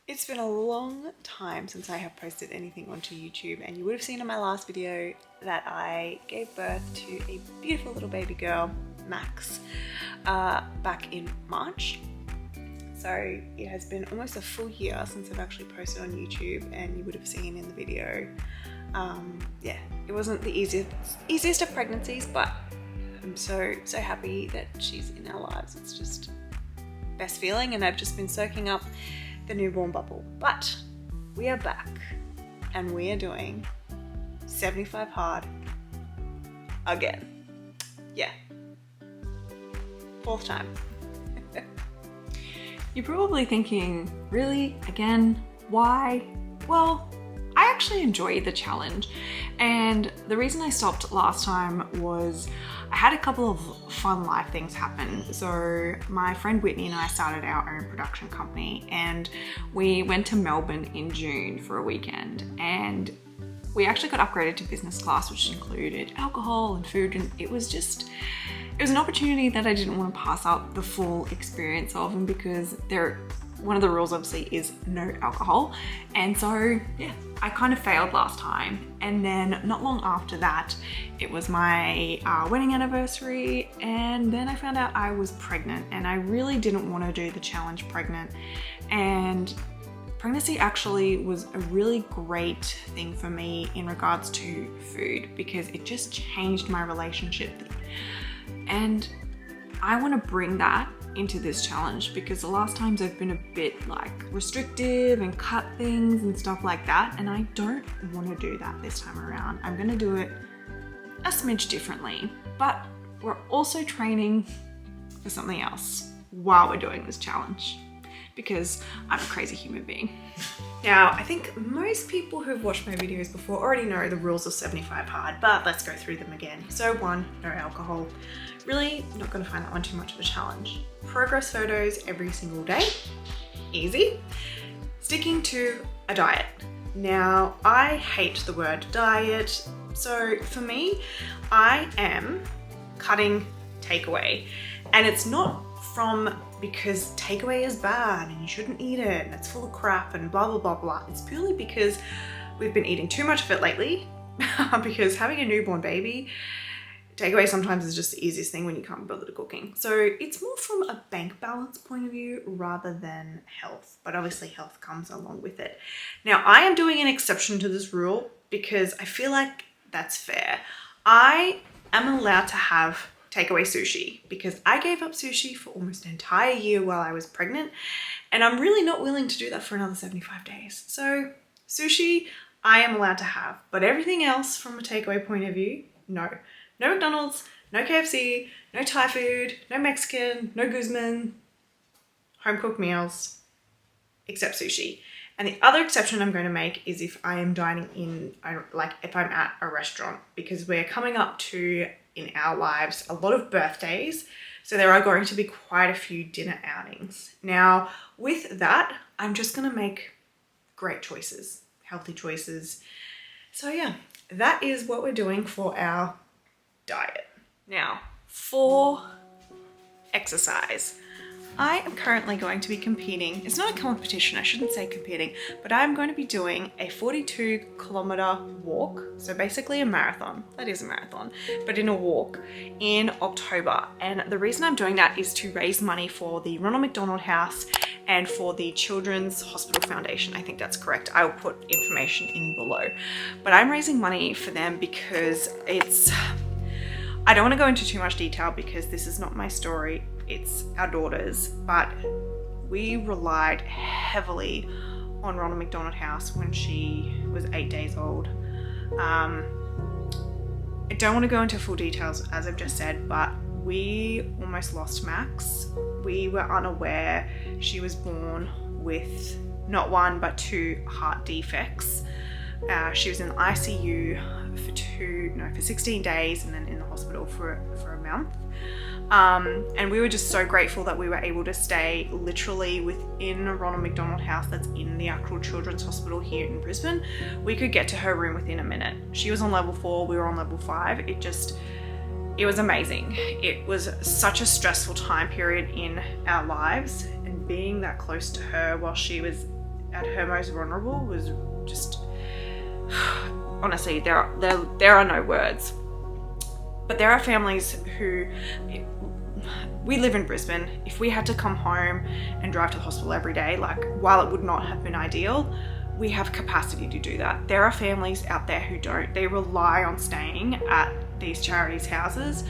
It's been a long time since I have posted anything onto YouTube, and you would have seen in my last video that I gave birth to a beautiful little baby girl, Max, back in March. So it has been almost a full year since I've actually posted on YouTube, and you would have seen in the video, yeah, it wasn't the easiest of pregnancies, but I'm so happy that she's in our lives. It's just best feeling, and I've just been soaking up the newborn bubble. But we are back, and we are doing 75 hard again. Yeah, fourth time. You're probably thinking, really? Again? Why? Well, I actually enjoy the challenge, and the reason I stopped last time was I had a couple of fun life things happen. So my friend Whitney and I started our own production company, and we went to Melbourne in June for a weekend, and we actually got upgraded to business class, which included alcohol and food, and it was an opportunity that I didn't want to pass up the full experience of, and because one of the rules obviously is no alcohol. And so yeah, I kind of failed last time. And then not long after that, it was my wedding anniversary, and then I found out I was pregnant, and I really didn't want to do the challenge pregnant. And pregnancy actually was a really great thing for me in regards to food, because it just changed my relationship. And I want to bring that into this challenge, because the last times I've been a bit like restrictive and cut things and stuff like that, and I don't want to do that this time around. I'm going to do it a smidge differently, but we're also training for something else while we're doing this challenge, because I'm a crazy human being. Now, I think most people who've watched my videos before already know the rules of 75 hard, but let's go through them again. So 1, no alcohol. Really not going to find that one too much of a challenge. Progress photos every single day. Easy. Sticking to a diet. Now, I hate the word diet. So for me, I am cutting takeaway, and it's not because takeaway is bad and you shouldn't eat it and it's full of crap and blah blah blah blah. It's purely because we've been eating too much of it lately. Because having a newborn baby, takeaway sometimes is just the easiest thing when you can't bother to cooking. So it's more from a bank balance point of view rather than health, but obviously health comes along with it. Now, I am doing an exception to this rule because I feel like that's fair. I am allowed to have takeaway sushi because I gave up sushi for almost an entire year while I was pregnant, and I'm really not willing to do that for another 75 days. So sushi I am allowed to have, but everything else from a takeaway point of view, no. No McDonald's, no KFC, no Thai food, no Mexican, no Guzman, home cooked meals, except sushi. And the other exception I'm going to make is if I am dining in, like if I'm at a restaurant, because we're coming up to, in our lives, a lot of birthdays. So there are going to be quite a few dinner outings. Now, with that, I'm just going to make great choices, healthy choices. So yeah, that is what we're doing for our diet. Now, for exercise, I am currently going to be competing. It's not a competition, I shouldn't say competing, but I'm going to be doing a 42-kilometer walk. So basically a marathon. That is a marathon, but in a walk in October. And the reason I'm doing that is to raise money for the Ronald McDonald House and for the Children's Hospital Foundation. I think that's correct. I will put information in below. But I'm raising money for them because I don't want to go into too much detail because this is not my story. It's our daughter's, but we relied heavily on Ronald McDonald House when she was 8 days old. I don't want to go into full details as I've just said, but we almost lost Max. We were unaware she was born with not 1 but 2 heart defects. She was in the ICU for 16 days and then in the hospital for a month. And we were just so grateful that we were able to stay literally within Ronald McDonald House that's in the actual children's hospital here in Brisbane. We could get to her room within a minute. She was on level 4, we were on level 5. It was amazing. It was such a stressful time period in our lives, and being that close to her while she was at her most vulnerable was just, honestly, there are no words. But there are families who, we live in Brisbane. If we had to come home and drive to the hospital every day, like, while it would not have been ideal, we have capacity to do that. There are families out there who don't. They rely on staying at these charities' houses.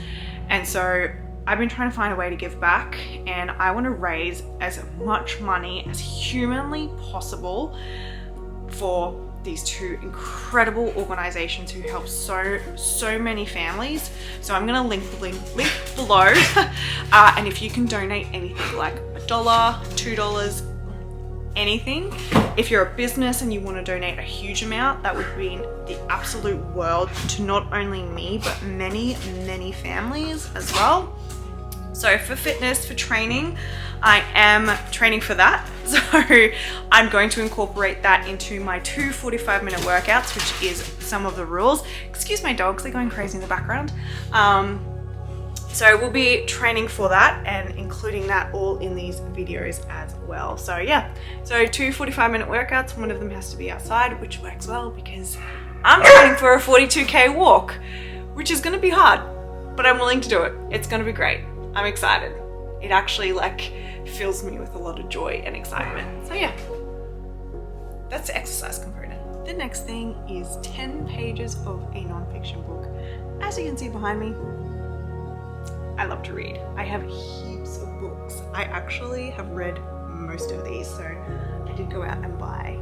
And so I've been trying to find a way to give back, and I want to raise as much money as humanly possible for these two incredible organizations who help so many families. So I'm gonna link below. And if you can donate anything, like $1, $2, anything. If you're a business and you want to donate a huge amount, that would mean the absolute world to not only me, but many families as well. So for fitness, for training, I am training for that. So I'm going to incorporate that into my 2 45-minute workouts, which is some of the rules. Excuse my dogs, they're going crazy in the background. So we'll be training for that and including that all in these videos as well. So yeah, so 2 45-minute workouts, one of them has to be outside, which works well because I'm training for a 42K walk, which is gonna be hard, but I'm willing to do it. It's gonna be great. I'm excited. It actually like fills me with a lot of joy and excitement. So yeah, that's the exercise component. The next thing is 10 pages of a non-fiction book. As you can see behind me, I love to read. I have heaps of books. I actually have read most of these, so I did go out and buy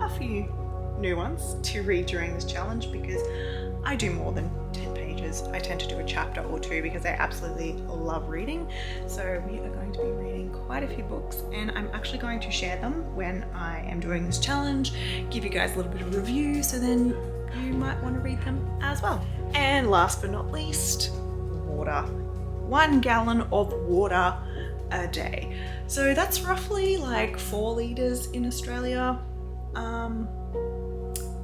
a few new ones to read during this challenge because I do more than 10 pages. I tend to do a chapter or two because I absolutely love reading. So we are going to be reading quite a few books, and I'm actually going to share them when I am doing this challenge, give you guys a little bit of review, so then you might want to read them as well. And last but not least, water. 1 gallon of water a day. So that's roughly like 4 liters in Australia.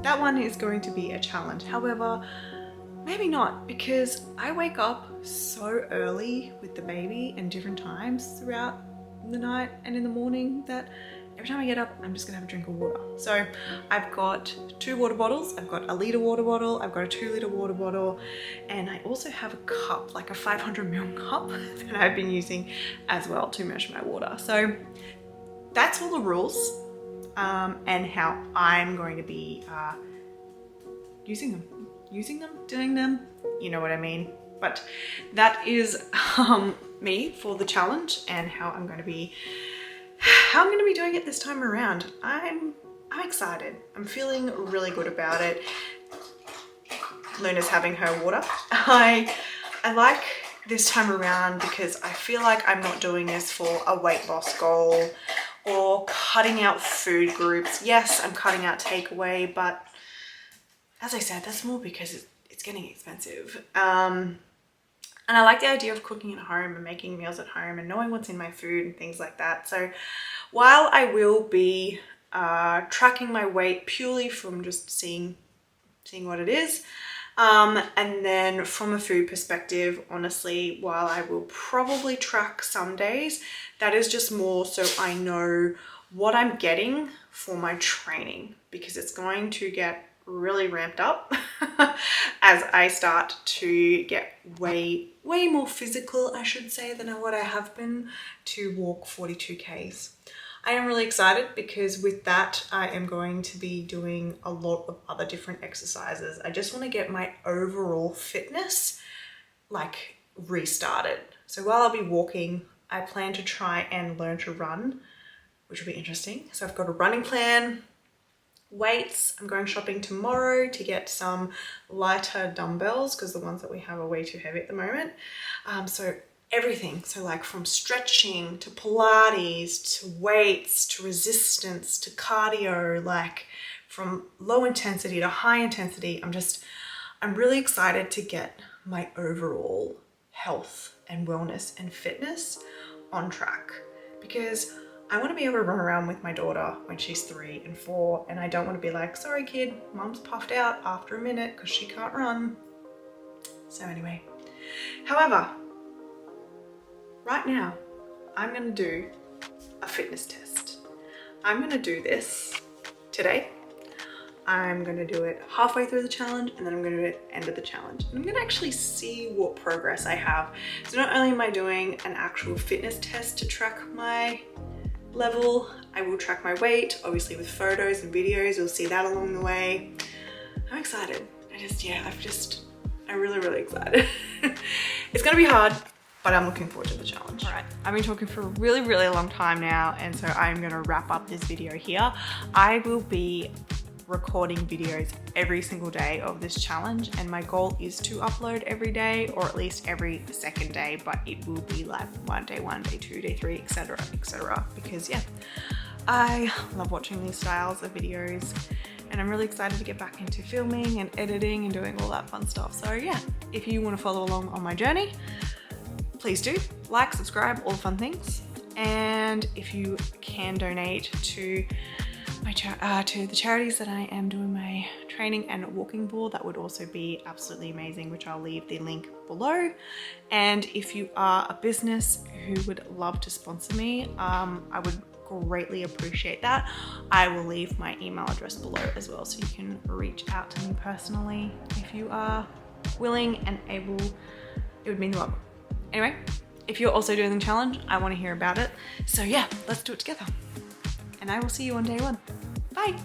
That one is going to be a challenge. However, maybe not, because I wake up so early with the baby and different times throughout the night and in the morning that every time I get up, I'm just gonna have a drink of water. So I've got 2 water bottles. I've got a litre water bottle. I've got a 2 litre water bottle. And I also have a cup, like a 500ml cup that I've been using as well to measure my water. So that's all the rules and how I'm going to be using them, doing them, you know what I mean. But that is me for the challenge and how I'm going to be doing it this time around. I'm excited. I'm feeling really good about it. Luna's having her water. I like this time around because I feel like I'm not doing this for a weight loss goal or cutting out food groups. Yes, I'm cutting out takeaway, but as I said, that's more because it's getting expensive. And I like the idea of cooking at home and making meals at home and knowing what's in my food and things like that. So while I will be tracking my weight purely from just seeing what it is, and then from a food perspective, honestly, while I will probably track some days, that is just more so I know what I'm getting for my training, because it's going to get really ramped up as I start to get way more physical, I should say, than what I have been to walk 42Ks. I am really excited because with that, I am going to be doing a lot of other different exercises. I just want to get my overall fitness like restarted. So while I'll be walking, I plan to try and learn to run, which will be interesting. So I've got a running plan, weights. I'm going shopping tomorrow to get some lighter dumbbells because the ones that we have are way too heavy at the moment. So everything. So like from stretching to Pilates to weights to resistance to cardio, like from low intensity to high intensity. I'm really excited to get my overall health and wellness and fitness on track, because I want to be able to run around with my daughter when she's 3 and 4, and I don't want to be like, sorry kid, mom's puffed out after a minute because she can't run. So anyway, however, right now I'm going to do a fitness test. I'm gonna do this today. I'm gonna do it halfway through the challenge, and then I'm gonna do it end of the challenge. And I'm gonna actually see what progress I have. So not only am I doing an actual fitness test to track my level, I will track my weight, obviously with photos and videos. You'll see that along the way. I'm excited. I'm really excited. It's gonna be hard, but I'm looking forward to the challenge. All right, I've been talking for a really long time now, and so I'm gonna wrap up this video here. I will be recording videos every single day of this challenge, and my goal is to upload every day, or at least every second day, but it will be like day one, day two, day three, etc, because yeah, I love watching these styles of videos, and I'm really excited to get back into filming and editing and doing all that fun stuff. So yeah, if you want to follow along on my journey, please do like, subscribe, all the fun things. And if you can donate to my to the charities that I am doing my training and walking for, that would also be absolutely amazing, which I'll leave the link below. And if you are a business who would love to sponsor me, I would greatly appreciate that. I will leave my email address below as well, so you can reach out to me personally if you are willing and able. It would mean the world. Anyway, if you're also doing the challenge, I want to hear about it. So yeah, let's do it together. And I will see you on day one. Bye.